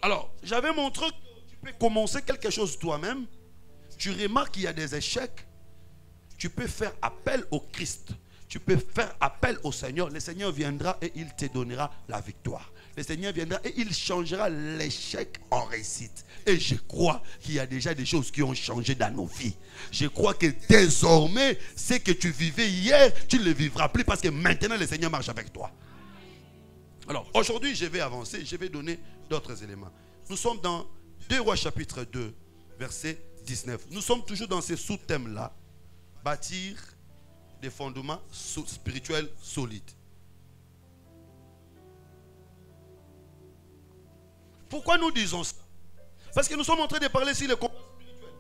Alors, j'avais montré que tu peux commencer quelque chose toi-même. Tu remarques qu'il y a des échecs. Tu peux faire appel au Christ. Tu peux faire appel au Seigneur. Le Seigneur viendra et il te donnera la victoire. Le Seigneur viendra et il changera l'échec en réussite. Et je crois qu'il y a déjà des choses qui ont changé dans nos vies. Je crois que désormais, ce que tu vivais hier, tu ne le vivras plus parce que maintenant le Seigneur marche avec toi. Alors, aujourd'hui, je vais avancer. Je vais donner d'autres éléments. Nous sommes dans 2 Rois chapitre 2, verset 19. Nous sommes toujours dans ce sous-thème-là. Bâtir des fondements spirituels solides. Pourquoi nous disons ça? Parce que nous sommes en train de parler sur le combat spirituel.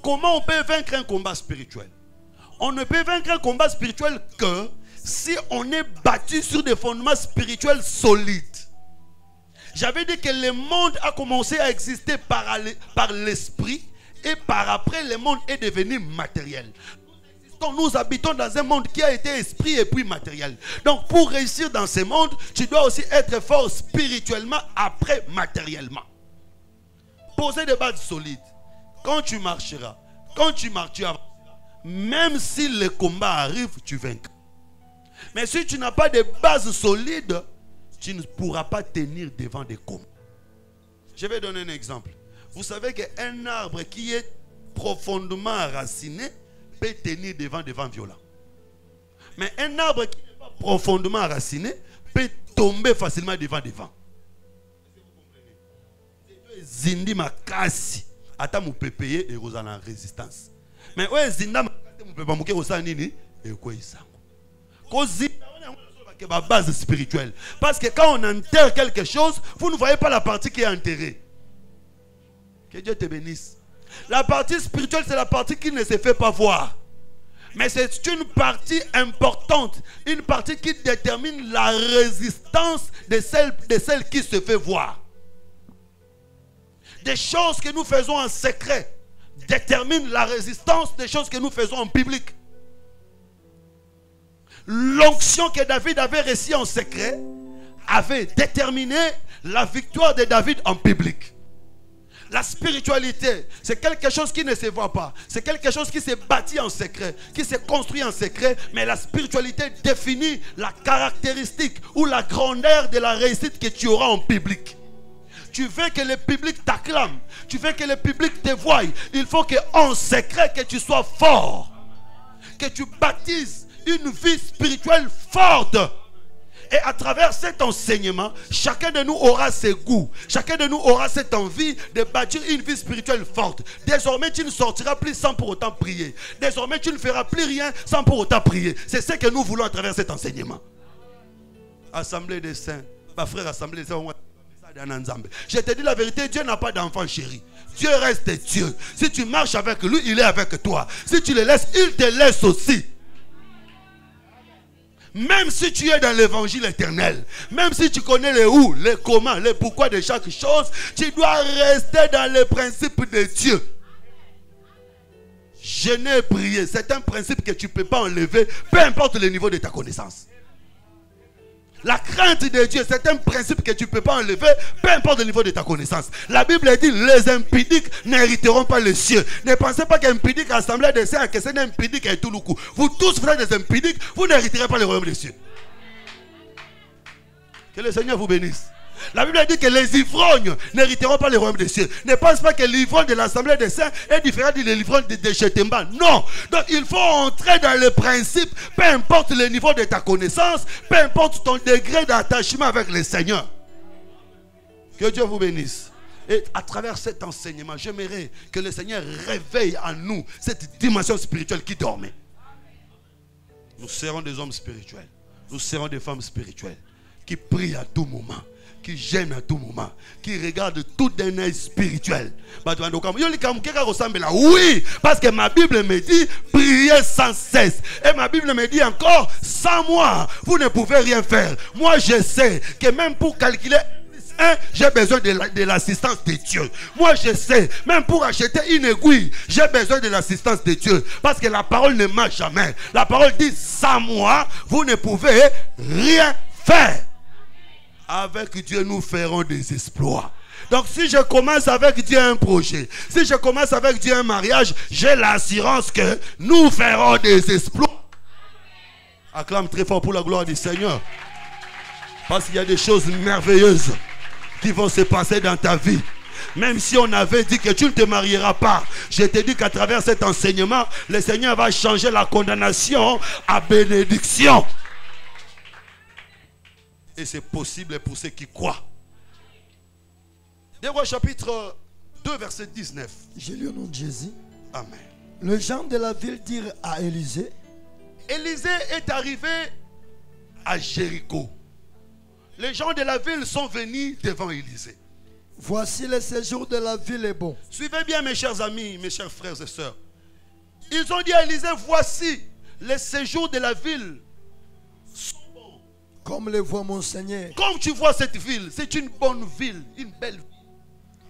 Comment on peut vaincre un combat spirituel? On ne peut vaincre un combat spirituel que si on est bâti sur des fondements spirituels solides. J'avais dit que le monde a commencé à exister par l'esprit et par après le monde est devenu matériel. Nous habitons dans un monde qui a été esprit et puis matériel. Donc pour réussir dans ce monde, tu dois aussi être fort spirituellement après matériellement. Poser des bases solides. Quand tu marcheras, quand tu marches, tu avanceras. Même si le combat arrive, tu vaincras. Mais si tu n'as pas de bases solides, tu ne pourras pas tenir devant des combats. Je vais donner un exemple. Vous savez qu'un arbre qui est profondément enraciné peut tenir devant des vents violents. Mais un arbre qui n'est pas profondément enraciné peut tomber facilement devant des vents. Zindi makasi ata mu payer et vous en résistance. Mais ouais zinda makasi mu pepa muke osa nini et quoi isango. Cause ma base spirituelle. Parce que quand on enterre quelque chose, vous ne voyez pas la partie qui est enterrée. Que Dieu te bénisse. La partie spirituelle, c'est la partie qui ne se fait pas voir. Mais c'est une partie importante. Une partie qui détermine la résistance de celle qui se fait voir. Des choses que nous faisons en secret déterminent la résistance des choses que nous faisons en public. L'onction que David avait reçue en secret avait déterminé la victoire de David en public. La spiritualité, c'est quelque chose qui ne se voit pas. C'est quelque chose qui s'est bâti en secret, qui s'est construit en secret. Mais la spiritualité définit la caractéristique ou la grandeur de la réussite que tu auras en public. Tu veux que le public t'acclame. Tu veux que le public te voie. Il faut qu'en secret, que tu sois fort. Que tu bâtisses une vie spirituelle forte. Et à travers cet enseignement, chacun de nous aura ses goûts. Chacun de nous aura cette envie de bâtir une vie spirituelle forte. Désormais, tu ne sortiras plus sans pour autant prier. Désormais, tu ne feras plus rien sans pour autant prier. C'est ce que nous voulons à travers cet enseignement. Assemblée des saints. Ma frère, assemblée des saints. Je te dis la vérité, Dieu n'a pas d'enfant chéri. Dieu reste Dieu. Si tu marches avec lui, il est avec toi. Si tu le laisses, il te laisse aussi. Même si tu es dans l'évangile éternel, même si tu connais les où, les comment, les pourquoi de chaque chose, tu dois rester dans le principe de Dieu. Jeûner et prier, c'est un principe que tu ne peux pas enlever, peu importe le niveau de ta connaissance. La crainte de Dieu, c'est un principe que tu ne peux pas enlever, peu importe le niveau de ta connaissance. La Bible dit, les impudiques n'hériteront pas les cieux. Ne pensez pas qu'impudique, assemblée des saints, que c'est un impudique et tout le coup. Vous tous, vous êtes des impudiques, vous n'hériterez pas le royaume des cieux. Que le Seigneur vous bénisse. La Bible dit que les ivrognes n'hériteront pas le royaume des cieux. Ne pense pas que l'ivrogne de l'assemblée des saints est différent de l'ivrogne de Chetemba. Non. Donc il faut entrer dans le principe, peu importe le niveau de ta connaissance, peu importe ton degré d'attachement avec le Seigneur. Que Dieu vous bénisse. Et à travers cet enseignement, j'aimerais que le Seigneur réveille en nous cette dimension spirituelle qui dormait. Nous serons des hommes spirituels. Nous serons des femmes spirituelles qui prient à tout moment, qui gêne à tout moment, qui regarde tout d'un œil spirituel. Oui, parce que ma Bible me dit priez sans cesse. Et ma Bible me dit encore, sans moi, vous ne pouvez rien faire. Moi, je sais que même pour calculer j'ai besoin de l'assistance de Dieu. Moi, je sais, même pour acheter une aiguille, j'ai besoin de l'assistance de Dieu. Parce que la parole ne ment jamais. La parole dit, sans moi, vous ne pouvez rien faire. Avec Dieu, nous ferons des exploits. Donc si je commence avec Dieu un projet, si je commence avec Dieu un mariage, j'ai l'assurance que nous ferons des exploits. Acclame très fort pour la gloire du Seigneur. Parce qu'il y a des choses merveilleuses qui vont se passer dans ta vie. Même si on avait dit que tu ne te marieras pas, je te dis qu'à travers cet enseignement, le Seigneur va changer la condamnation à bénédiction. Et c'est possible pour ceux qui croient. Des Rois chapitre 2 verset 19. J'ai lu au nom de Jésus. Amen. Les gens de la ville dirent à Élisée. Élisée est arrivé à Jéricho. Les gens de la ville sont venus devant Élisée. Voici le séjour de la ville est bon. Suivez bien mes chers amis, mes chers frères et sœurs. Ils ont dit à Élisée, voici les séjours de la ville sont bons. Comme le voit mon Seigneur. Comme tu vois cette ville, c'est une bonne ville, une belle ville.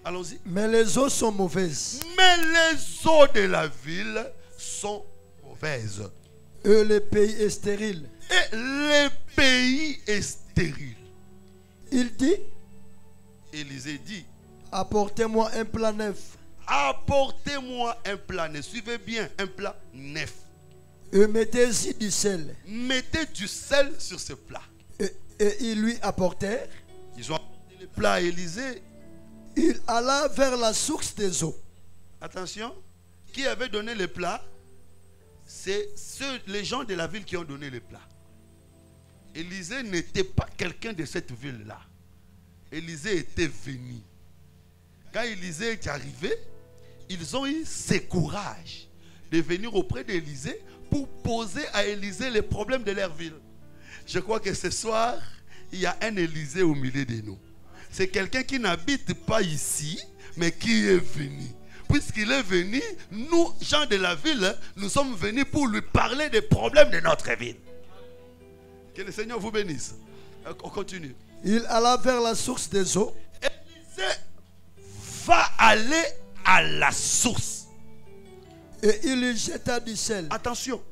Allons-y. Mais les eaux sont mauvaises. Mais les eaux de la ville sont mauvaises. Et le pays est stérile. Et le pays est stérile. Il dit, Élisée dit, apportez-moi un plat neuf. Apportez-moi un plat neuf. Suivez bien, un plat neuf. Et mettez-y du sel. Mettez du sel sur ce plat. Et ils lui apportèrent. Ils ont apporté le plat à Élisée. Il alla vers la source des eaux. Attention, qui avait donné le plat? C'est les gens de la ville qui ont donné le plat. Élisée n'était pas quelqu'un de cette ville-là. Élisée était venu. Quand Élisée est arrivé, ils ont eu ce courage de venir auprès d'Élisée pour poser à Élisée les problèmes de leur ville. Je crois que ce soir, il y a un Élisée au milieu de nous. C'est quelqu'un qui n'habite pas ici, mais qui est venu. Puisqu'il est venu, nous, gens de la ville, nous sommes venus pour lui parler des problèmes de notre ville. Que le Seigneur vous bénisse. On continue. Il alla vers la source des eaux. Élisée va aller à la source. Et il lui jeta du sel. Attention.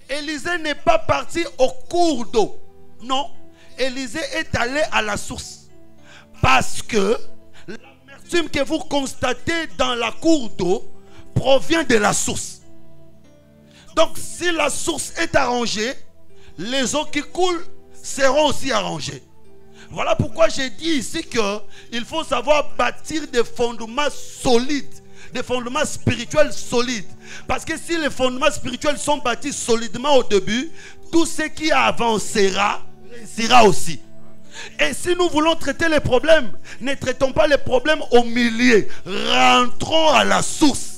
Élisée n'est pas parti au cours d'eau. Non. Élisée est allé à la source. Parce que l'amertume que vous constatez dans la cour d'eau provient de la source. Donc si la source est arrangée, les eaux qui coulent seront aussi arrangées. Voilà pourquoi j'ai dit ici qu'il faut savoir bâtir des fondements solides, des fondements spirituels solides. Parce que si les fondements spirituels sont bâtis solidement au début, tout ce qui avancera, réussira aussi. Et si nous voulons traiter les problèmes, ne traitons pas les problèmes au milieu. Rentrons à la source.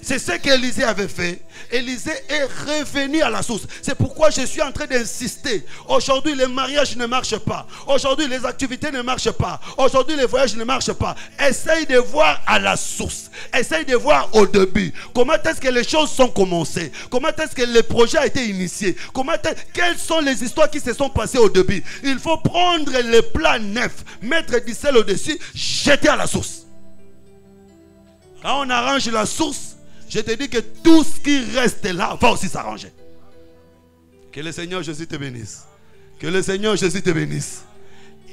C'est ce qu'Élisée avait fait. Élisée est revenu à la source. C'est pourquoi je suis en train d'insister. Aujourd'hui, les mariages ne marchent pas. Aujourd'hui, les activités ne marchent pas. Aujourd'hui, les voyages ne marchent pas. Essaye de voir à la source. Essaye de voir au début. Comment est-ce que les choses sont commencées? Comment est-ce que le projet a été initié? Quelles sont les histoires qui se sont passées au début? Il faut prendre le plat neuf, mettre du sel au-dessus, jeter à la source. Quand on arrange la source, je te dis que tout ce qui reste là va aussi s'arranger. Que le Seigneur Jésus te bénisse. Que le Seigneur Jésus te bénisse.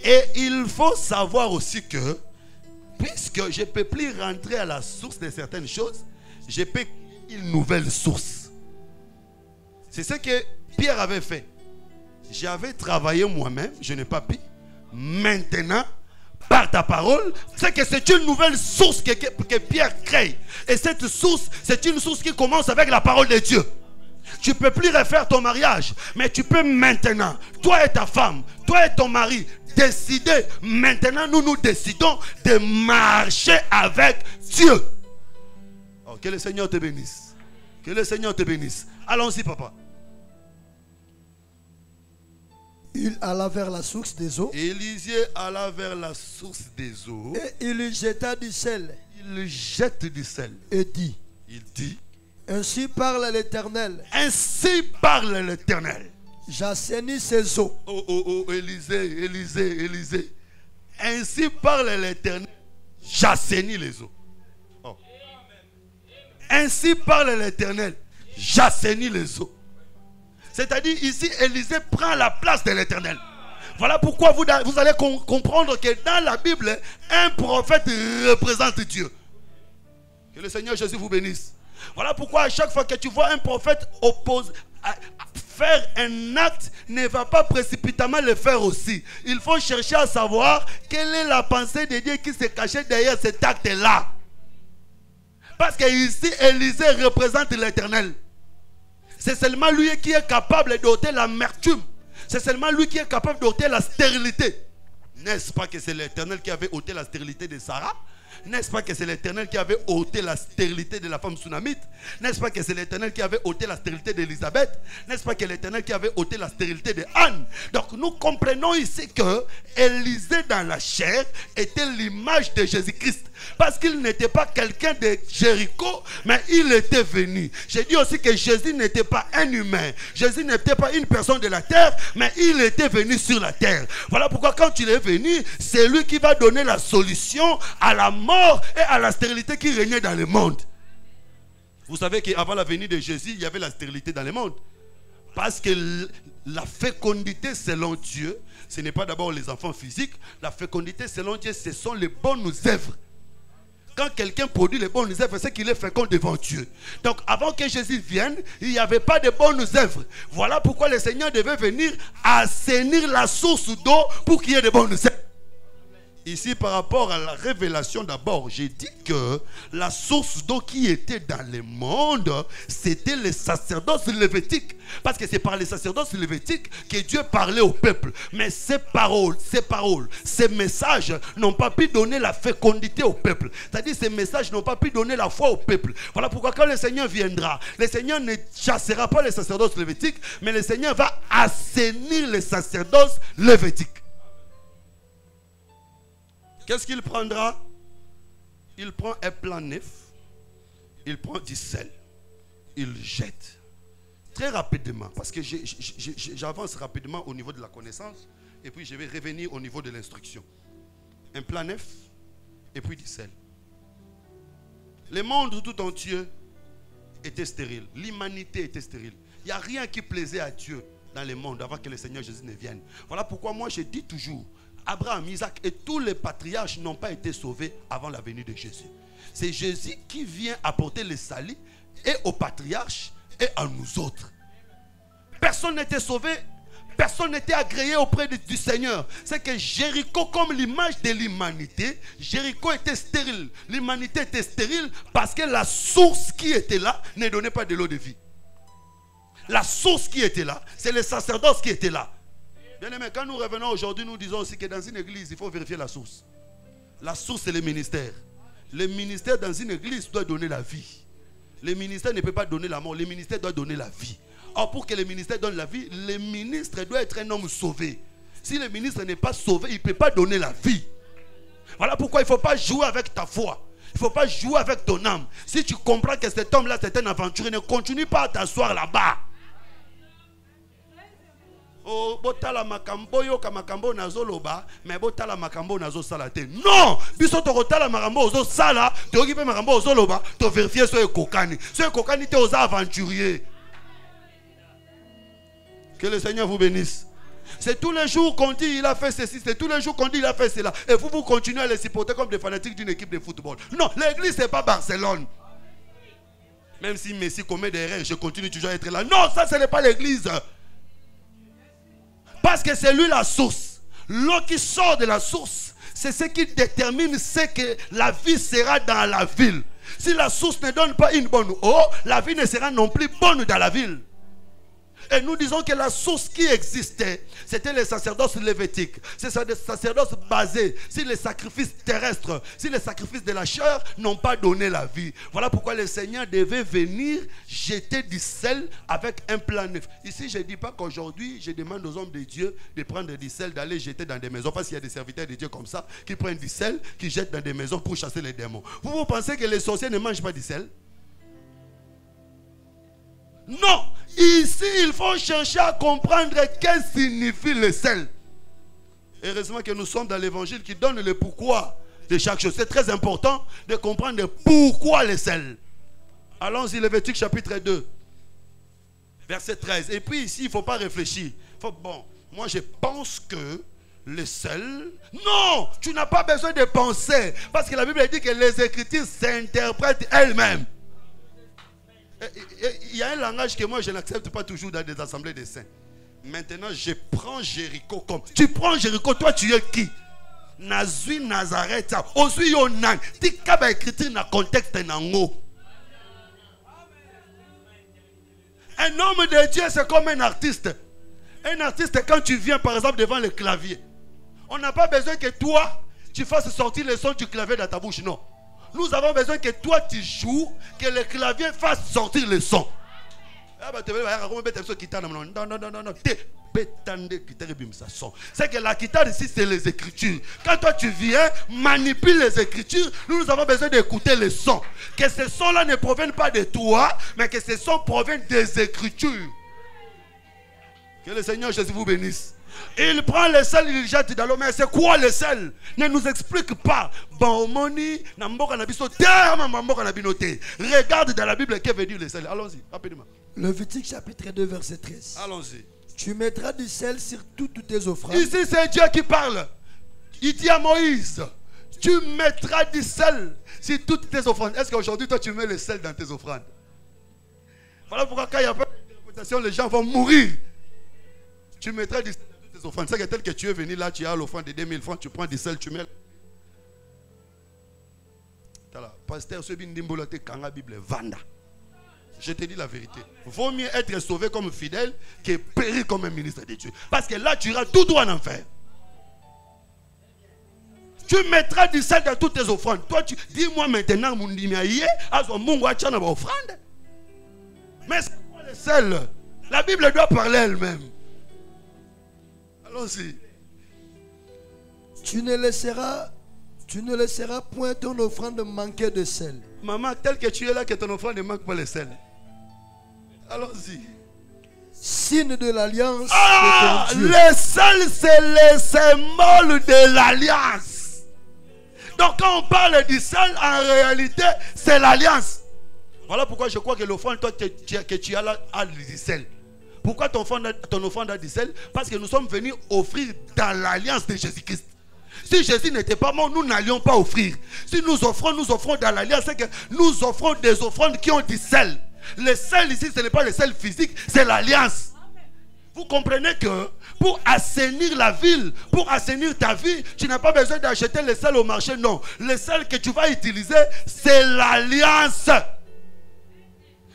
Et il faut savoir aussi que, puisque je ne peux plus rentrer à la source de certaines choses, je peux une nouvelle source. C'est ce que Pierre avait fait. J'avais travaillé moi-même, je n'ai pas pu. Maintenant, par ta parole, c'est que c'est une nouvelle source que Pierre crée. Et cette source, c'est une source qui commence avec la parole de Dieu. Tu ne peux plus refaire ton mariage, mais tu peux maintenant, toi et ta femme, toi et ton mari, décider. Maintenant, nous décidons de marcher avec Dieu. Oh, que le Seigneur te bénisse. Que le Seigneur te bénisse. Allons-y, papa. Il alla vers la source des eaux. Élisée alla vers la source des eaux. Et il lui jeta du sel. Il jette du sel. Et dit. Il dit. Ainsi parle l'Éternel. Ainsi parle l'Éternel. J'assainis ces eaux. Oh, Élisée. Ainsi parle l'Éternel. J'assainis les eaux. Oh. Ainsi parle l'Éternel. J'assainis les eaux. C'est-à-dire ici, Élisée prend la place de l'Éternel. Voilà pourquoi vous allez comprendre que dans la Bible, un prophète représente Dieu. Que le Seigneur Jésus vous bénisse. Voilà pourquoi à chaque fois que tu vois un prophète faire un acte, ne va pas précipitamment le faire aussi. Il faut chercher à savoir quelle est la pensée de Dieu qui s'est cachée derrière cet acte-là. Parce que ici, Élisée représente l'Éternel. C'est seulement lui qui est capable d'ôter l'amertume. C'est seulement lui qui est capable d'ôter la stérilité. N'est-ce pas que c'est l'Éternel qui avait ôté la stérilité de Sarah? N'est-ce pas que c'est l'Éternel qui avait ôté la stérilité de la femme sunamite? N'est-ce pas que c'est l'Éternel qui avait ôté la stérilité d'Élisabeth? N'est-ce pas que l'Éternel qui avait ôté la stérilité de Anne? Donc nous comprenons ici que Élisée dans la chair était l'image de Jésus-Christ. Parce qu'il n'était pas quelqu'un de Jéricho, mais il était venu. J'ai dit aussi que Jésus n'était pas un humain. Jésus n'était pas une personne de la terre, mais il était venu sur la terre. Voilà pourquoi quand il est venu, c'est lui qui va donner la solution à la mort et à la stérilité qui régnait dans le monde. Vous savez qu'avant la venue de Jésus, il y avait la stérilité dans le monde. Parce que la fécondité selon Dieu, ce n'est pas d'abord les enfants physiques. La fécondité selon Dieu, ce sont les bonnes œuvres. Quand quelqu'un produit les bonnes œuvres, c'est qu'il est fécond devant Dieu. Donc avant que Jésus vienne, il n'y avait pas de bonnes œuvres. Voilà pourquoi le Seigneur devait venir assainir la source d'eau pour qu'il y ait de bonnes œuvres. Ici, par rapport à la révélation d'abord, j'ai dit que la source d'eau qui était dans le monde, c'était le sacerdoce lévitique. Parce que c'est par les sacerdoces lévitiques que Dieu parlait au peuple. Mais ces paroles, ces messages n'ont pas pu donner la fécondité au peuple. C'est-à-dire ces messages n'ont pas pu donner la foi au peuple. Voilà pourquoi quand le Seigneur viendra, le Seigneur ne chassera pas les sacerdoces lévitiques, mais le Seigneur va assainir les sacerdoces lévitiques. Qu'est-ce qu'il prendra? Il prend un plat neuf, il prend du sel, il jette. Très rapidement, parce que j'avance rapidement au niveau de la connaissance, et puis je vais revenir au niveau de l'instruction. Un plat neuf, et puis du sel. Le monde tout entier était stérile, l'humanité était stérile. Il n'y a rien qui plaisait à Dieu dans le monde avant que le Seigneur Jésus ne vienne. Voilà pourquoi moi je dis toujours, Abraham, Isaac et tous les patriarches n'ont pas été sauvés avant la venue de Jésus. C'est Jésus qui vient apporter le salut et aux patriarches et à nous autres. Personne n'était sauvé, personne n'était agréé auprès du Seigneur. C'est que Jéricho, comme l'image de l'humanité, Jéricho était stérile. L'humanité était stérile parce que la source qui était là ne donnait pas de l'eau de vie. La source qui était là, c'est le sacerdoce qui était là. Bien aimé, quand nous revenons aujourd'hui, nous disons aussi que dans une église, il faut vérifier la source. La source, c'est le ministère. Le ministère dans une église doit donner la vie. Le ministère ne peut pas donner la mort. Le ministère doit donner la vie. Or, pour que le ministère donne la vie, le ministre doit être un homme sauvé. Si le ministre n'est pas sauvé, il ne peut pas donner la vie. Voilà pourquoi il ne faut pas jouer avec ta foi. Il ne faut pas jouer avec ton âme. Si tu comprends que cet homme-là, c'est un aventurier, ne continue pas à t'asseoir là-bas. Oh, botala makambo yo ka makambo nazoloba, mais botala makambo nazo salate. Non, biso to kotala makambo ozo sala, to okipe makambo ozoloba, to vérifier so ekokani. So ekokani te oza aventurier. Que le Seigneur vous bénisse. C'est tous les jours qu'on dit il a fait ceci, c'est tous les jours qu'on dit il a fait cela. Et vous continuez à les supporter comme des fanatiques d'une équipe de football. Non, l'église c'est pas Barcelone. Même si Messi commet des erreurs, je continue toujours à être là. Non, ça ce n'est pas l'église. Parce que c'est lui la source. L'eau qui sort de la source, c'est ce qui détermine ce que la vie sera dans la ville. Si la source ne donne pas une bonne eau, la vie ne sera non plus bonne dans la ville. Et nous disons que la source qui existait, c'était les sacerdoces lévitiques. C'est des sacerdoces basés sur les sacrifices terrestres, si les sacrifices de la chair n'ont pas donné la vie. Voilà pourquoi le Seigneur devait venir jeter du sel avec un plat neuf. Ici, je ne dis pas qu'aujourd'hui, je demande aux hommes de Dieu de prendre du sel, d'aller jeter dans des maisons. Parce qu'il y a des serviteurs de Dieu comme ça, qui prennent du sel, qui jettent dans des maisons pour chasser les démons. Vous pensez que les sorciers ne mangent pas du sel? Non, ici il faut chercher à comprendre qu'est-ce que signifie le sel. Heureusement que nous sommes dans l'évangile qui donne le pourquoi de chaque chose. C'est très important de comprendre pourquoi le sel. Allons-y, Lévitique chapitre 2, verset 13. Et puis ici, il ne faut pas réfléchir. Bon, Moi, je pense que le sel... Non, tu n'as pas besoin de penser. Parce que la Bible dit que les Écritures s'interprètent elles-mêmes. Il y a un langage que moi, je n'accepte pas toujours dans des assemblées de saints. Maintenant, je prends Jéricho comme... Tu prends Jéricho, toi, tu es qui? Nazui Nazareth. Ozui Yonan. Tu as écrit dans le contexte nango. Un homme de Dieu, c'est comme un artiste. Un artiste, quand tu viens, par exemple, devant le clavier, on n'a pas besoin que toi, tu fasses sortir le son du clavier dans ta bouche. Non. Nous avons besoin que toi, tu joues, que le clavier fasse sortir le son. C'est que la guitare ici, c'est les Écritures. Quand toi, tu viens, manipule les Écritures, nous avons besoin d'écouter le son. Que ce son-là ne provienne pas de toi, mais que ce son provienne des Écritures. Que le Seigneur Jésus vous bénisse. Il prend le sel, il jette dans l'eau. Mais c'est quoi le sel? Ne nous explique pas. Regarde dans la Bible qui veut dire le sel. Allons-y, rapidement. Lévitique chapitre 2, verset 13. Allons-y. Tu mettras du sel sur toutes tes offrandes. Ici, c'est Dieu qui parle. Il dit à Moïse, tu mettras du sel sur toutes tes offrandes. Est-ce qu'aujourd'hui, toi, tu mets le sel dans tes offrandes? Voilà pourquoi quand il n'y a pas d'interprétation, les gens vont mourir. Tu mettras du sel dans tes offrandes. C'est que tel que tu es venu là, tu as l'offrande de 2000 francs, tu prends du sel, tu mets. Pasteur, ce Bindimbola te kanga Bible vanda. Je te dis la vérité. Vaut mieux être sauvé comme fidèle que périr comme un ministre de Dieu. Parce que là, tu iras tout droit en enfer. Tu mettras du sel dans toutes tes offrandes. Toi, dis-moi maintenant, mon dimiaïe, à son mungo à tchana offrande. Mais c'est quoi le sel? La Bible doit parler elle-même. Allons-y. Tu ne laisseras point ton offrande manquer de sel. Maman, tel que tu es là, que ton offrande ne manque pas le sel. Allons-y. Signe de l'alliance. Ah, le sel, c'est le symbole de l'alliance. Donc quand on parle du sel, en réalité, c'est l'alliance. Voilà pourquoi je crois que l'offrande, toi, que tu as là, a du sel. Pourquoi ton offrande a du sel? Parce que nous sommes venus offrir dans l'alliance de Jésus-Christ. Si Jésus n'était pas mort, nous n'allions pas offrir. Si nous offrons dans l'alliance, c'est que nous offrons des offrandes qui ont du sel. Le sel ici, ce n'est pas le sel physique, c'est l'alliance. Vous comprenez que pour assainir la ville, pour assainir ta vie, tu n'as pas besoin d'acheter le sel au marché, non. Le sel que tu vas utiliser, c'est l'alliance.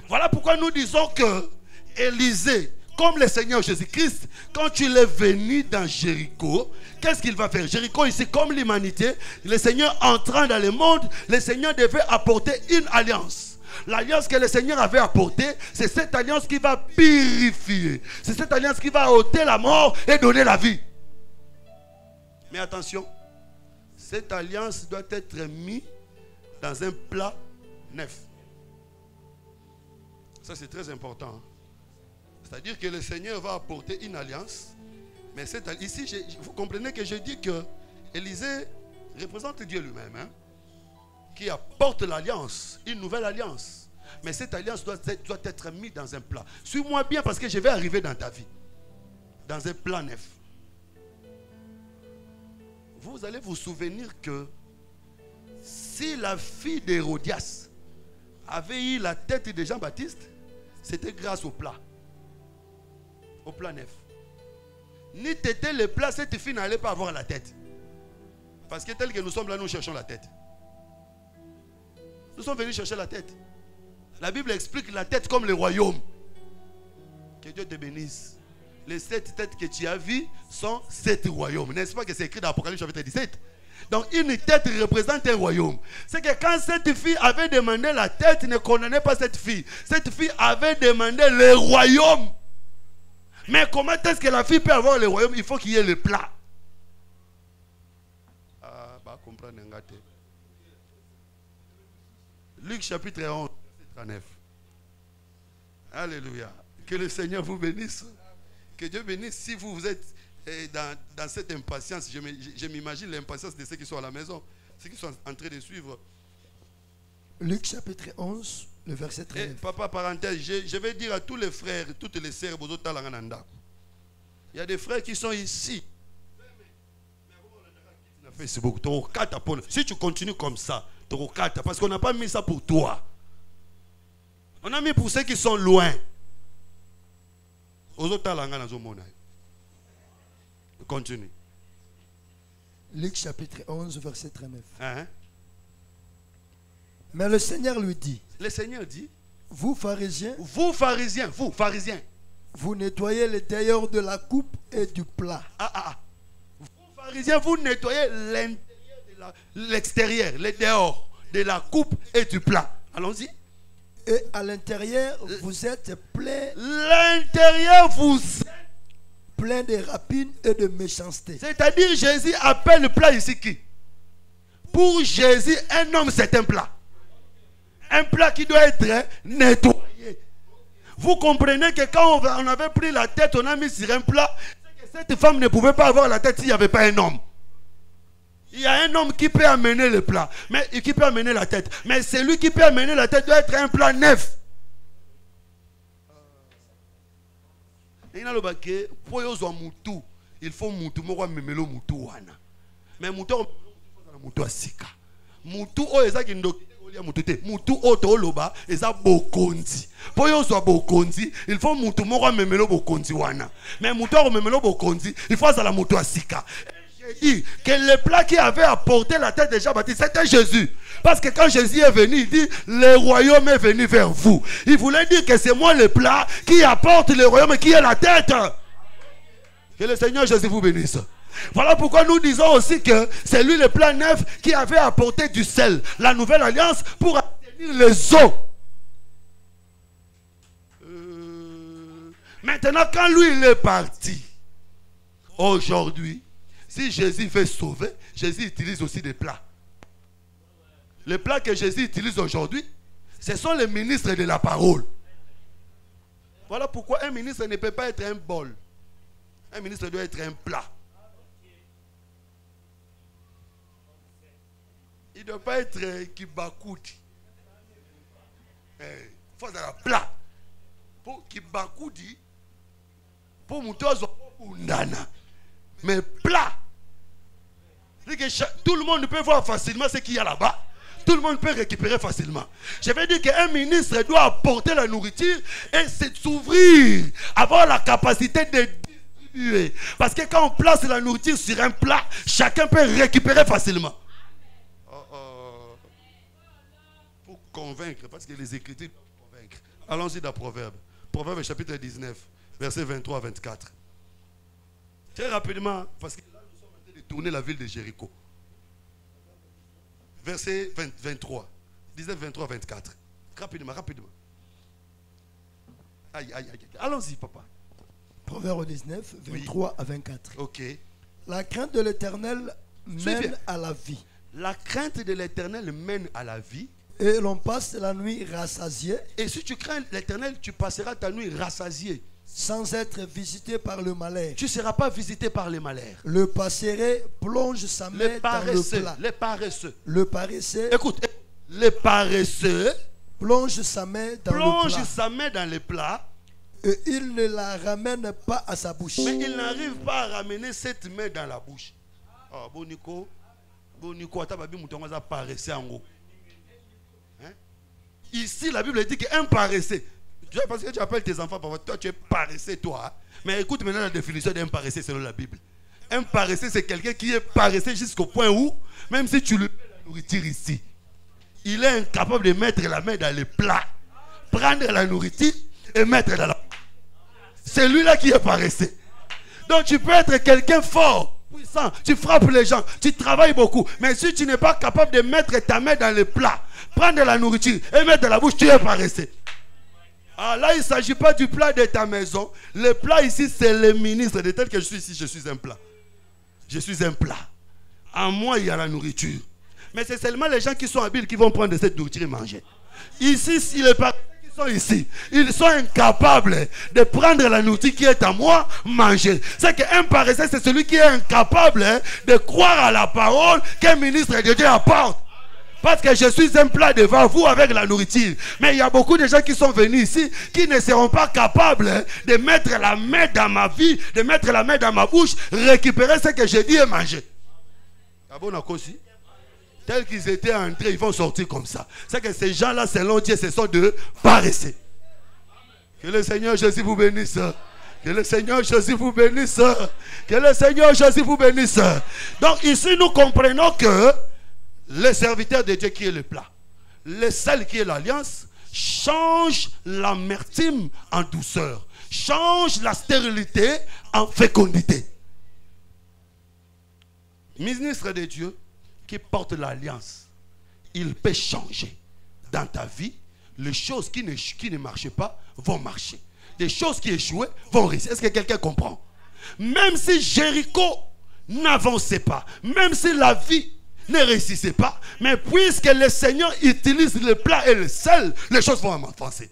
Voilà pourquoi nous disons que Élisée, comme le Seigneur Jésus-Christ, quand il est venu dans Jéricho, qu'est-ce qu'il va faire? Jéricho ici, comme l'humanité, le Seigneur entrant dans le monde, le Seigneur devait apporter une alliance. L'alliance que le Seigneur avait apportée, c'est cette alliance qui va purifier. C'est cette alliance qui va ôter la mort et donner la vie. Mais attention, cette alliance doit être mise dans un plat neuf. Ça, c'est très important. C'est-à-dire que le Seigneur va apporter une alliance. Mais ici, vous comprenez que je dis que Élisée représente Dieu lui-même. Hein, qui apporte l'alliance, une nouvelle alliance. Mais cette alliance doit être mise dans un plat. Suis-moi bien parce que je vais arriver dans ta vie. Dans un plat neuf. Vous allez vous souvenir que si la fille d'Hérodias avait eu la tête de Jean-Baptiste, c'était grâce au plat. Au plat neuf. Ni t'étais le plat, cette fille n'allait pas avoir la tête. Parce que tel que nous sommes là, nous cherchons la tête. Nous sommes venus chercher la tête. La Bible explique la tête comme le royaume. Que Dieu te bénisse. Les 7 têtes que tu as vues sont 7 royaumes. N'est-ce pas que c'est écrit dans Apocalypse chapitre 17? Donc une tête représente un royaume. C'est que quand cette fille avait demandé la tête, ne condamnait pas cette fille. Cette fille avait demandé le royaume. Mais comment est-ce que la fille peut avoir le royaume? Il faut qu'il y ait le plat. Ah, bah comprendre un gâté. Luc chapitre 11, verset 39. Alléluia. Que le Seigneur vous bénisse. Que Dieu bénisse. Si vous êtes dans cette impatience, je m'imagine l'impatience de ceux qui sont à la maison, ceux qui sont en train de suivre. Luc chapitre 11, le verset 39. Papa, parenthèse, je vais dire à tous les frères, toutes les sœurs, Il y a des frères qui sont ici. Si tu continues comme ça, parce qu'on n'a pas mis ça pour toi. On a mis pour ceux qui sont loin. Continue. Luc chapitre 11, verset 39. Hein? Mais le Seigneur lui dit, Le Seigneur dit, vous pharisiens, vous pharisiens, vous nettoyez l'intérieur de la coupe et du plat. Vous pharisiens, vous nettoyez l'extérieur, les dehors de la coupe et du plat. Allons-y. Et à l'intérieur, vous êtes plein. L'intérieur, vous êtes plein de rapines et de méchanceté. C'est-à-dire, Jésus appelle le plat ici qui? Pour Jésus, un homme, c'est un plat. Un plat qui doit être nettoyé. Vous comprenez que quand on avait pris la tête, on a mis sur un plat, cette femme ne pouvait pas avoir la tête s'il n'y avait pas un homme. Il y a un homme qui peut amener le plat, mais qui peut amener la tête. Mais celui qui peut amener la tête doit être un plat neuf. Il faut moutou, mais moutou asika. Moutou o ezaki ndokia moutou oto loba eza bokonzi. Po yo so bokonzi, il faut moutou moko memelo bokonzi wana. Mais moutou o memelo bokonzi, il faut ça la moutou asika. J'ai dit que le plat qui avait apporté la tête de Jean-Baptiste, c'était Jésus. Parce que quand Jésus est venu, il dit, le royaume est venu vers vous. Il voulait dire que c'est moi le plat qui apporte le royaume et qui est la tête. Que le Seigneur Jésus vous bénisse. Voilà pourquoi nous disons aussi que c'est lui le plat neuf qui avait apporté du sel, la nouvelle alliance, pour assainir les eaux. Maintenant, quand lui il est parti, aujourd'hui, si Jésus veut sauver, Jésus utilise aussi des plats. Les plats que Jésus utilise aujourd'hui, ce sont les ministres de la parole. Voilà pourquoi un ministre ne peut pas être un bol. Un ministre doit être un plat. Il ne doit pas être kibakoudi. Il faut être un plat. Pour kibakoudi, pour moutozo, pour ndana. Mais plat. Tout le monde peut voir facilement ce qu'il y a là-bas. Tout le monde peut récupérer facilement. Je veux dire qu'un ministre doit apporter la nourriture et s'ouvrir, avoir la capacité de distribuer. Parce que quand on place la nourriture sur un plat, chacun peut récupérer facilement. Pour convaincre, parce que les Écritures doivent convaincre. Allons-y dans Proverbe. Proverbe chapitre 19, versets 23 à 24. Très rapidement, parce que là nous sommes en train de tourner la ville de Jéricho. Verset 23. 19, 23, 24. Rapidement. Aïe. Allons-y, papa. Proverbe 19, 23 à 24. Ok. La crainte de l'Éternel mène à la vie. La crainte de l'Éternel mène à la vie. Et l'on passe la nuit rassasié. Et si tu crains l'Éternel, tu passeras ta nuit rassasié. Sans être visité par le malheur. Tu ne seras pas visité par les malheurs. Le passeré plonge sa main dans le plat. Les paresseux. Le paresseux. Écoute, les paresseux plonge sa main dans le plat. Et il ne la ramène pas à sa bouche. Mais il n'arrive pas à ramener cette main dans la bouche. Oh, Boniko, ici, la Bible dit qu'un paresseux. Parce que tu appelles tes enfants, toi tu es paresseux, toi. Hein? Mais écoute maintenant la définition d'un paresseux selon la Bible. Un paresseux, c'est quelqu'un qui est paresseux jusqu'au point où, même si tu lui mets la nourriture ici, il est incapable de mettre la main dans le plat, prendre la nourriture et mettre dans la... C'est lui-là qui est paresseux. Donc tu peux être quelqu'un fort, puissant, tu frappes les gens, tu travailles beaucoup. Mais si tu n'es pas capable de mettre ta main dans le plat, prendre la nourriture et mettre dans la bouche, tu es paresseux. Ah, là, il ne s'agit pas du plat de ta maison. Le plat ici, c'est le ministre. De tel que je suis ici, je suis un plat. Je suis un plat. En moi, il y a la nourriture. Mais c'est seulement les gens qui sont habiles qui vont prendre cette nourriture et manger. Ici, si les parents qui sont ici, ils sont incapables de prendre la nourriture qui est à moi, manger. C'est qu'un paresseux, c'est celui qui est incapable de croire à la parole qu'un ministre de Dieu apporte. Parce que je suis un plat devant vous avec la nourriture. Mais il y a beaucoup de gens qui sont venus ici qui ne seront pas capables de mettre la main dans ma vie, de mettre la main dans ma bouche, récupérer ce que j'ai dit et manger. Tels qu'ils étaient entrés, ils vont sortir comme ça. C'est que ces gens-là, selon Dieu, ce sont de paresseux. Que le Seigneur Jésus vous bénisse. Que le Seigneur Jésus vous bénisse. Que le Seigneur Jésus vous bénisse. Donc ici, nous comprenons que le serviteur de Dieu qui est le plat, le sel qui est l'alliance, change l'amertume en douceur, change la stérilité en fécondité. Ministre de Dieu qui porte l'alliance, il peut changer dans ta vie. Les choses qui ne marchaient pas vont marcher. Des choses qui échouaient vont réussir. Est-ce que quelqu'un comprend? Même si Jéricho n'avançait pas, même si la vie ne réussissait pas, mais puisque le Seigneur utilise le plat et le sel, les choses vont avancer.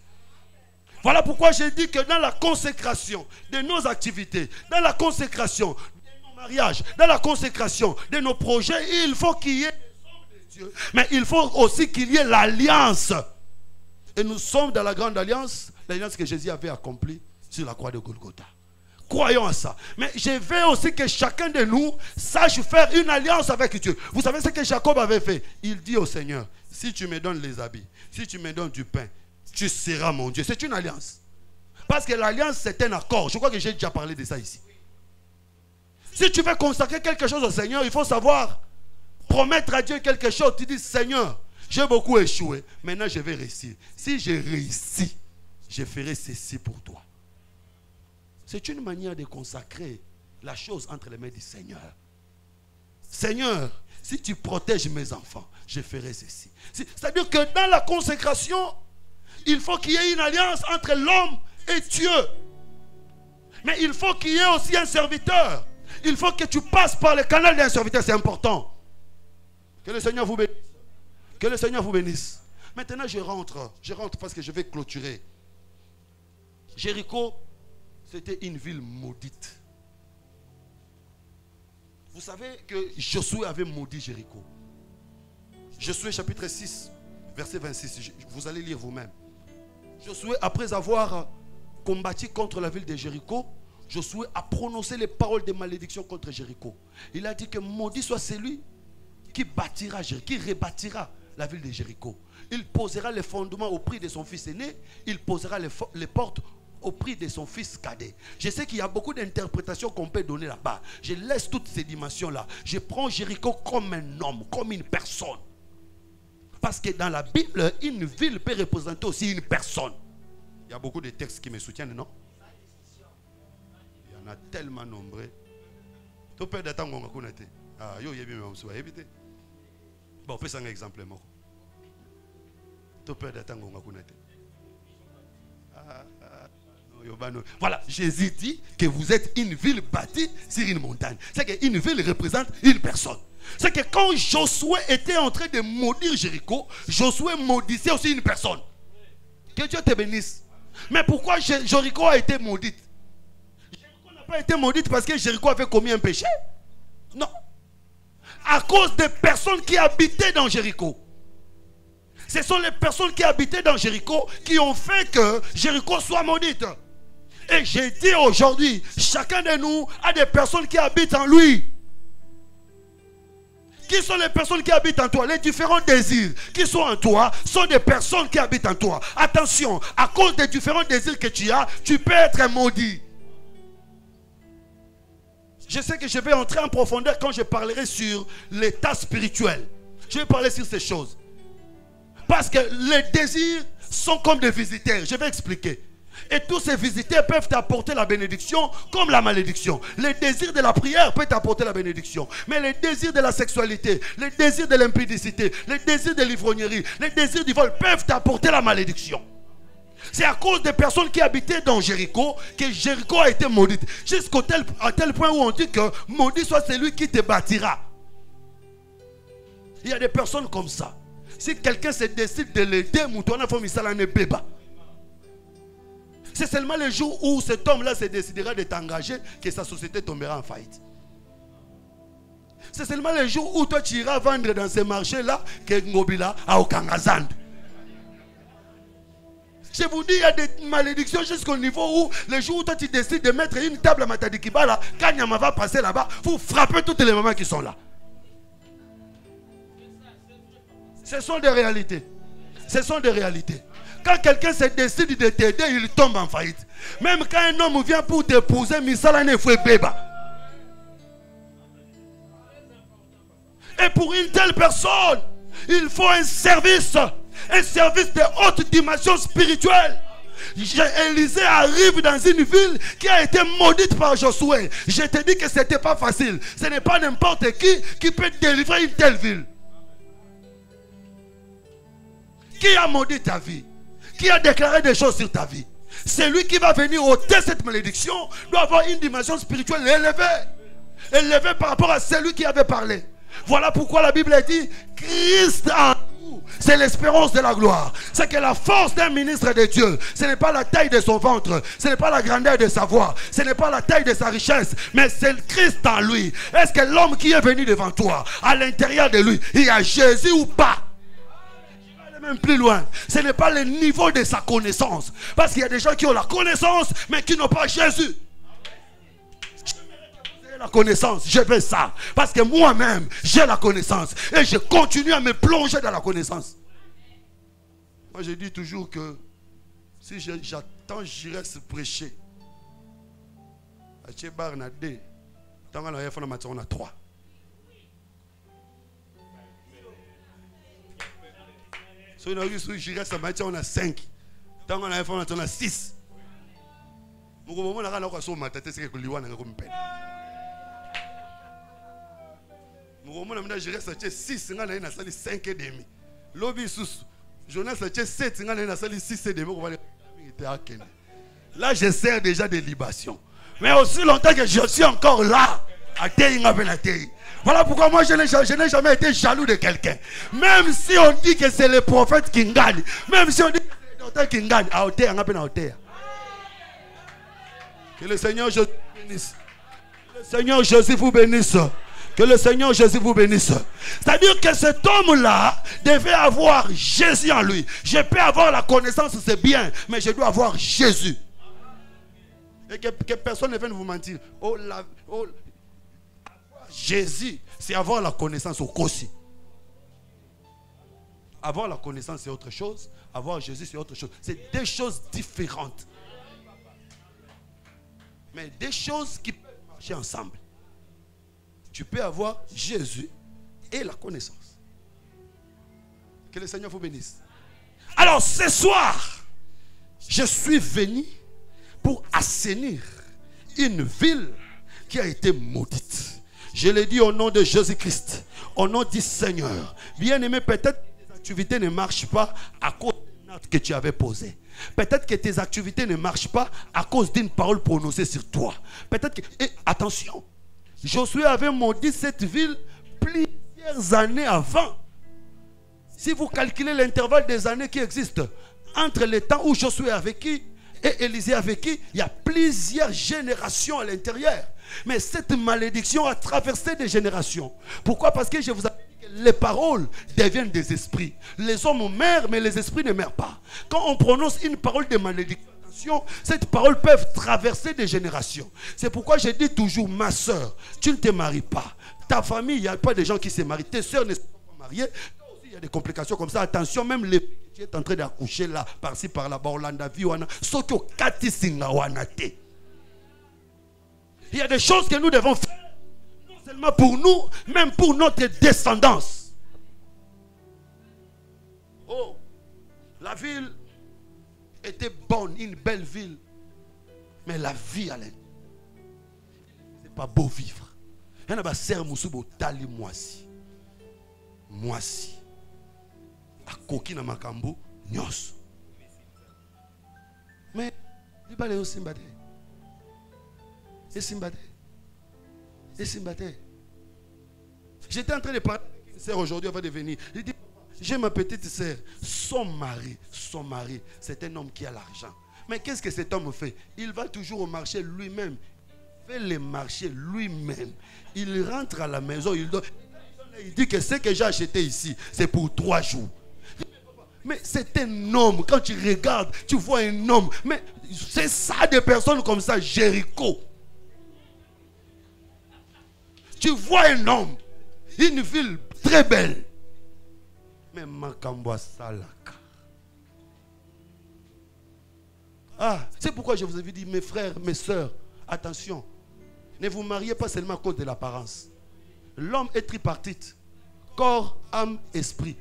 Voilà pourquoi j'ai dit que dans la consécration de nos activités, dans la consécration de nos mariages, dans la consécration de nos projets, il faut qu'il y ait les hommes de Dieu, mais il faut aussi qu'il y ait l'alliance. Et nous sommes dans la grande alliance, l'alliance que Jésus avait accomplie sur la croix de Golgotha. Croyons à ça. Mais je veux aussi que chacun de nous sache faire une alliance avec Dieu. Vous savez ce que Jacob avait fait? Il dit au Seigneur, si tu me donnes les habits, si tu me donnes du pain, tu seras mon Dieu. C'est une alliance. Parce que l'alliance, c'est un accord. Je crois que j'ai déjà parlé de ça ici. Si tu veux consacrer quelque chose au Seigneur, il faut savoir promettre à Dieu quelque chose. Tu dis, Seigneur, j'ai beaucoup échoué. Maintenant, je vais réussir. Si j'ai réussi, je ferai ceci pour toi. C'est une manière de consacrer la chose entre les mains du Seigneur. Seigneur, si tu protèges mes enfants, je ferai ceci. C'est-à-dire que dans la consécration, il faut qu'il y ait une alliance entre l'homme et Dieu. Mais il faut qu'il y ait aussi un serviteur. Il faut que tu passes par le canal d'un serviteur, c'est important. Que le Seigneur vous bénisse. Que le Seigneur vous bénisse. Maintenant, je rentre parce que je vais clôturer. Jéricho, c'était une ville maudite. Vous savez que Josué avait maudit Jéricho. Josué chapitre 6, verset 26. Vous allez lire vous-même. Josué, après avoir combattu contre la ville de Jéricho, Josué a prononcé les paroles de malédiction contre Jéricho. Il a dit que maudit soit celui qui bâtira, qui rebâtira la ville de Jéricho. Il posera les fondements au prix de son fils aîné. Il posera les portes au prix de son fils cadet. Je sais qu'il y a beaucoup d'interprétations qu'on peut donner là-bas. Je laisse toutes ces dimensions-là. Je prends Jéricho comme un homme, comme une personne. Parce que dans la Bible, une ville peut représenter aussi une personne. Il y a beaucoup de textes qui me soutiennent, non? Il y en a tellement nombreux. Tu peux d'attendre qu'on va connaître. Ah, yo, il y a bien éviter. Bon, fais un exemple. Tu peux d'attendre qu'on va connaître. Voilà, Jésus dit que vous êtes une ville bâtie sur une montagne. C'est qu'une ville représente une personne. C'est que quand Josué était en train de maudire Jéricho, Josué maudissait aussi une personne. Que Dieu te bénisse. Mais pourquoi Jéricho a été maudite? Jéricho n'a pas été maudite parce que Jéricho avait commis un péché. Non. À cause des personnes qui habitaient dans Jéricho. Ce sont les personnes qui habitaient dans Jéricho qui ont fait que Jéricho soit maudite. Et j'ai dit aujourd'hui, chacun de nous a des personnes qui habitent en lui. Qui sont les personnes qui habitent en toi? Les différents désirs qui sont en toi sont des personnes qui habitent en toi. Attention, à cause des différents désirs que tu as, tu peux être maudit. Je sais que je vais entrer en profondeur quand je parlerai sur l'état spirituel. Je vais parler sur ces choses. Parce que les désirs sont comme des visiteurs. Je vais expliquer. Et tous ces visiteurs peuvent t'apporter la bénédiction comme la malédiction. Les désirs de la prière peuvent t'apporter la bénédiction. Mais les désirs de la sexualité, les désirs de l'impudicité, les désirs de l'ivrognerie, les désirs du vol peuvent t'apporter la malédiction. C'est à cause des personnes qui habitaient dans Jéricho que Jéricho a été maudite. Jusqu'à tel point où on dit que maudit soit celui qui te bâtira. Il y a des personnes comme ça. Si quelqu'un se décide de l'aider, c'est seulement le jour où cet homme-là se décidera de t'engager que sa société tombera en faillite. C'est seulement les jours où toi tu iras vendre dans ces marchés-là que Ngobila a au Kangazand. Je vous dis, il y a des malédictions jusqu'au niveau où les jours où toi tu décides de mettre une table à Matadikibala, quand Nyama va passer là-bas, vous frappez toutes les mamans qui sont là. Ce sont des réalités. Ce sont des réalités. Quand quelqu'un se décide de t'aider, il tombe en faillite. Même quand un homme vient pour t'épouser, Misala ne fait béba. Et pour une telle personne, il faut un service de haute dimension spirituelle. Élisée arrive dans une ville qui a été maudite par Josué. Je te dis que ce n'était pas facile. Ce n'est pas n'importe qui peut délivrer une telle ville. Qui a maudit ta vie? Qui a déclaré des choses sur ta vie? Celui qui va venir ôter cette malédiction doit avoir une dimension spirituelle élevée. Élevée par rapport à celui qui avait parlé. Voilà pourquoi la Bible dit Christ en nous, c'est l'espérance de la gloire. C'est que la force d'un ministre de Dieu, ce n'est pas la taille de son ventre, ce n'est pas la grandeur de sa voix, ce n'est pas la taille de sa richesse, mais c'est le Christ en lui. Est-ce que l'homme qui est venu devant toi, à l'intérieur de lui, il y a Jésus ou pas? Même plus loin, ce n'est pas le niveau de sa connaissance, parce qu'il y a des gens qui ont la connaissance mais qui n'ont pas Jésus. La connaissance, je veux ça, parce que moi-même j'ai la connaissance et je continue à me plonger dans la connaissance. Moi je dis toujours que si j'attends j'irai se prêcher à Tchebar na 2 tant qu'on a 3. Si j'irai se mettre on a 5 tant qu'on a 6. Je reste 6, je 5 et demi. Lobby sous Jonas 7, je 6 et demi. Là, je sers déjà des libations. Mais aussi longtemps que je suis encore là, voilà pourquoi moi je n'ai jamais été jaloux de quelqu'un. Même si on dit que c'est le prophète qui gagne, même si on dit que c'est le docteur qui gagne, que le Seigneur Jésus vous bénisse. Que le Seigneur Jésus vous bénisse. Que le Seigneur Jésus vous bénisse. C'est-à-dire que cet homme-là devait avoir Jésus en lui. Je peux avoir la connaissance, c'est bien, mais je dois avoir Jésus. Et que personne ne vienne vous mentir. Jésus, c'est avoir la connaissance au Kossi. Avoir la connaissance, c'est autre chose. Avoir Jésus, c'est autre chose. C'est deux choses différentes. Mais des choses qui peuvent marcher ensemble. Tu peux avoir Jésus et la connaissance. Que le Seigneur vous bénisse. Alors ce soir, je suis venu pour assainir une ville qui a été maudite. Je l'ai dit au nom de Jésus-Christ, au nom du Seigneur. Bien-aimé, peut-être que tes activités ne marchent pas à cause de notes que tu avais posées. Peut-être que tes activités ne marchent pas à cause d'une parole prononcée sur toi. Peut-être que... Et attention, Josué avait maudit cette ville plusieurs années avant. Si vous calculez l'intervalle des années qui existent entre le temps où Josué a vécu et Élisée a vécu, il y a plusieurs générations à l'intérieur. Mais cette malédiction a traversé des générations. Pourquoi? Parce que je vous ai dit que les paroles deviennent des esprits. Les hommes meurent, mais les esprits ne meurent pas. Quand on prononce une parole de malédiction, cette parole peut traverser des générations. C'est pourquoi je dis toujours, ma soeur, tu ne te maries pas. Ta famille, il n'y a pas de gens qui se marient. Tes soeurs ne sont pas mariées. Il y a des complications comme ça. Attention, même les qui est en train d'accoucher là, par-ci, par-là, il y a des choses que nous devons faire. Non seulement pour nous, même pour notre descendance. Oh, la ville était bonne, une belle ville. Mais la vie à l'intérieur, c'est pas beau vivre. Il y en a qui serre Moussoubou Tali Moisi. Moisi. A Koki na Makambo, Nyos. Mais, il va aller au Simbade. Et Simbade. Et Simbade. J'étais en train de parler avec une sœur aujourd'hui avant de venir. Il dit, j'ai ma petite sœur. Son mari, c'est un homme qui a l'argent. Mais qu'est-ce que cet homme fait? Il va toujours au marché lui-même. fait les marchés lui-même. Il rentre à la maison, il dit que ce que j'ai acheté ici, c'est pour 3 jours. Mais c'est un homme. Quand tu regardes, tu vois un homme. Mais c'est ça des personnes comme ça, Jéricho. Tu vois un homme, une ville très belle. Mais Makambwa Salaka. Ah, c'est pourquoi je vous avais dit, mes frères, mes soeurs, attention. Ne vous mariez pas seulement à cause de l'apparence. L'homme est tripartite. Corps, âme, esprit.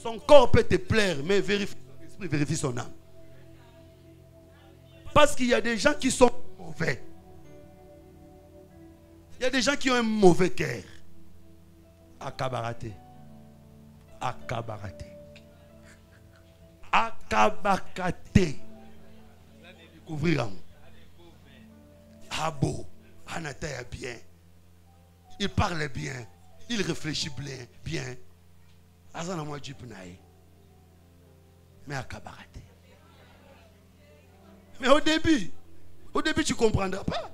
Son corps peut te plaire, mais vérifie son esprit, vérifie son âme. Parce qu'il y a des gens qui sont mauvais. Il y a des gens qui ont un mauvais cœur. Akabarate. Akabarate. Akabakate. Découvrir. Abo. Anataya bien. Il parle bien. Il réfléchit bien. Azana moi du punaï. Mais akabarate. Mais au début tu ne comprendras pas.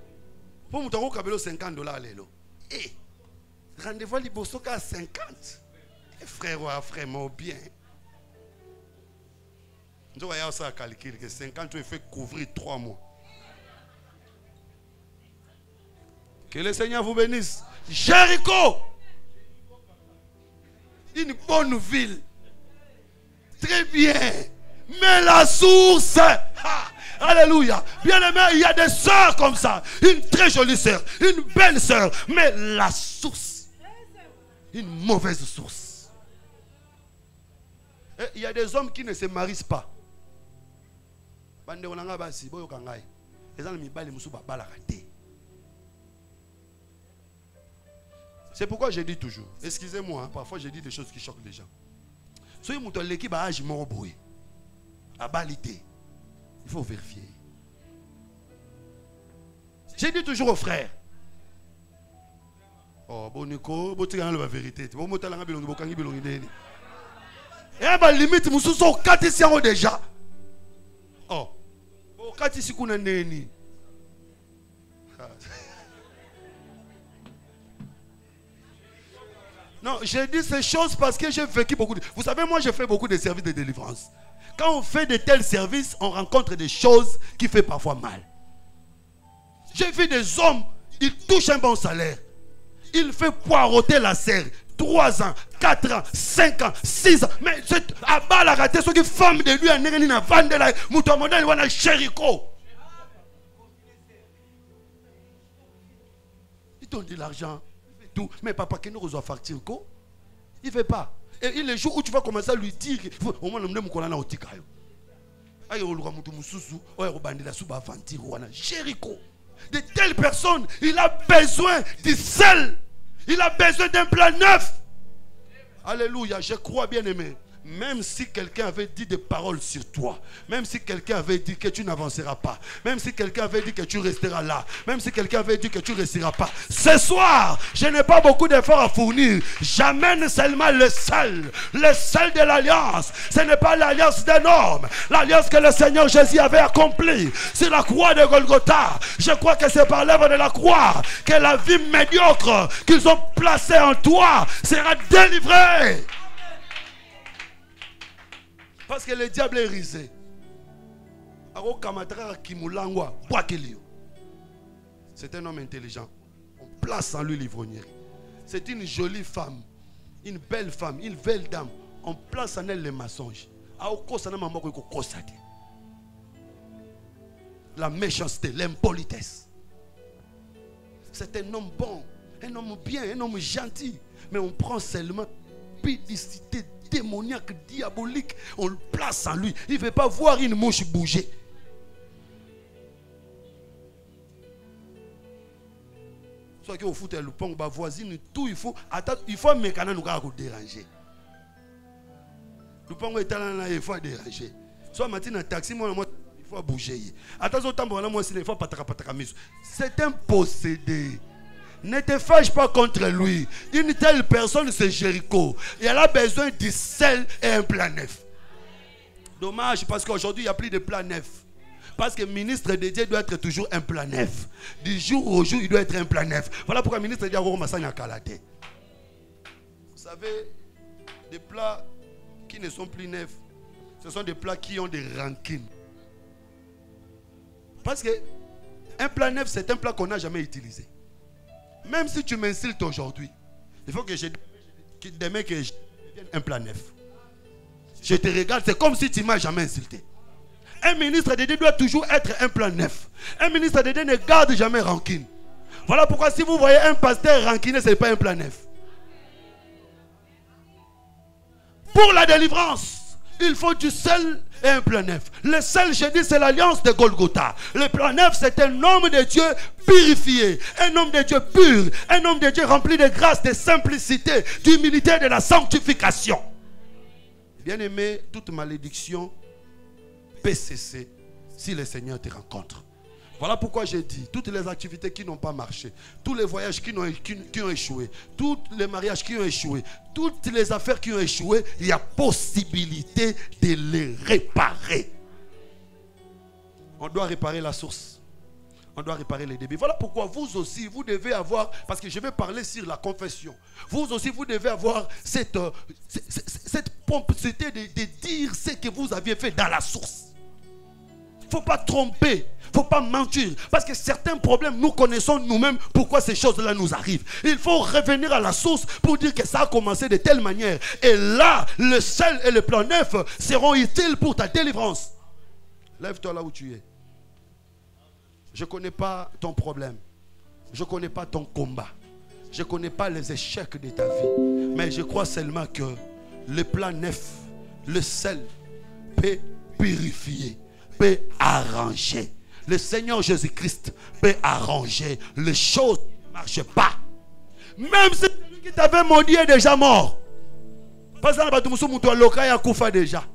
Pour mon temps, il y a $50. Et rendez-vous à l'Ibosoka à 50. Et frère, vraiment bien. Nous voyons ça à calculer que 50, tu fait couvrir 3 mois. Que le Seigneur vous bénisse. Jéricho, une bonne ville. Très bien. Mais la source. Alléluia. Bien aimé, il y a des sœurs comme ça. Une très jolie sœur, une belle sœur. Mais la source, une mauvaise source. Et il y a des hommes qui ne se marient pas. C'est pourquoi je dis toujours, excusez-moi, parfois je dis des choses qui choquent les gens. Soyez mon l'équipe à âge mort brouillé. À balité. Il faut vérifier. J'ai dit toujours aux frères. Oh, Boniko, Botigan la vérité. Bon, Motalanga Bilongi, Bokangi Bilongi. Et bah, limite, nous sommes 4 ici déjà. Oh, 4 ici qu'on a néni. Non, j'ai dit ces choses parce que j'ai vécu beaucoup. Vous savez, moi, j'ai fait beaucoup de services de délivrance. Quand on fait de tels services, on rencontre des choses qui font parfois mal. J'ai vu des hommes, ils touchent un bon salaire. Il fait poireauter la serre. 3 ans, 4 ans, 5 ans, 6 ans. Mais c'est à bas la raté, ceux qui font de lui, en Nérénina, Vandela, Moutamodel, Wana, Jéricho. Ils t'ont dit l'argent, tout. Mais papa, qui nous reçoit facture, il ne fait pas. Et le jour où tu vas commencer à lui dire, au moins, on a un tika. Jéricho. De telles personnes, il a besoin du sel. Il a besoin d'un plat neuf. Alléluia, je crois bien aimé. Même si quelqu'un avait dit des paroles sur toi, même si quelqu'un avait dit que tu n'avanceras pas, même si quelqu'un avait dit que tu resteras là, même si quelqu'un avait dit que tu ne resteras pas, ce soir, je n'ai pas beaucoup d'efforts à fournir. J'amène seulement le sel de l'alliance. Ce n'est pas l'alliance d'un homme, l'alliance que le Seigneur Jésus avait accomplie sur la croix de Golgotha. Je crois que c'est par l'œuvre de la croix que la vie médiocre qu'ils ont placée en toi sera délivrée. Parce que le diable est risé. C'est un homme intelligent. On place en lui l'ivrognerie. C'est une jolie femme, une belle dame. On place en elle les mensonges. La méchanceté, l'impolitesse. C'est un homme bon, un homme bien, un homme gentil. Mais on prend seulement publicité démoniaque, diabolique, on le place en lui. Il ne veut pas voir une mouche bouger. Soit que au foot le pont, ma voisine, tout il faut un mécanisme nous déranger. Le pont est là, il faut déranger. Soit matin un taxi, moi il faut bouger. Attention au temps moi il faut pas c'est un possédé. Ne te fâche pas contre lui. Une telle personne, c'est Jéricho. Et elle a besoin du sel et un plat neuf. Dommage, parce qu'aujourd'hui, il n'y a plus de plat neuf. Parce que ministre de Dieu doit être toujours un plat neuf. Du jour au jour, il doit être un plat neuf. Voilà pourquoi le ministre de Dieu a dit vous savez, des plats qui ne sont plus neufs, ce sont des plats qui ont des rancines. Parce que un plat neuf, c'est un plat qu'on n'a jamais utilisé. Même si tu m'insultes aujourd'hui, il faut que demain que je devienne un plat neuf. Je te regarde, c'est comme si tu ne m'as jamais insulté. Un ministre de Dieu doit toujours être un plat neuf. Un ministre de Dieu ne garde jamais rancune. Voilà pourquoi si vous voyez un pasteur rancuné, ce n'est pas un plat neuf. Pour la délivrance, il faut du sel et un plat neuf. Le sel, je dis, c'est l'alliance de Golgotha. Le plat neuf, c'est un homme de Dieu purifié, un homme de Dieu pur, un homme de Dieu rempli de grâce, de simplicité, d'humilité, de la sanctification. Bien-aimé, toute malédiction peut cesser si le Seigneur te rencontre. Voilà pourquoi j'ai dit, toutes les activités qui n'ont pas marché, tous les voyages qui ont échoué, tous les mariages qui ont échoué, toutes les affaires qui ont échoué, il y a possibilité de les réparer. On doit réparer la source. On doit réparer les débits. Voilà pourquoi vous aussi, vous devez avoir, parce que je vais parler sur la confession. Vous aussi, vous devez avoir cette promptitude de dire ce que vous aviez fait dans la source. Il ne faut pas tromper. Il ne faut pas mentir. Parce que certains problèmes, nous connaissons nous-mêmes pourquoi ces choses-là nous arrivent. Il faut revenir à la source pour dire que ça a commencé de telle manière. Et là, le sel et le plan neuf seront utiles pour ta délivrance. Lève-toi là où tu es. Je ne connais pas ton problème. Je ne connais pas ton combat. Je ne connais pas les échecs de ta vie. Mais je crois seulement que le plan neuf, le sel, peut purifier, peut arranger. Le Seigneur Jésus-Christ peut arranger les choses qui ne marchent pas. Même si celui qui t'avait maudit est déjà mort. Par exemple, tu as déjà.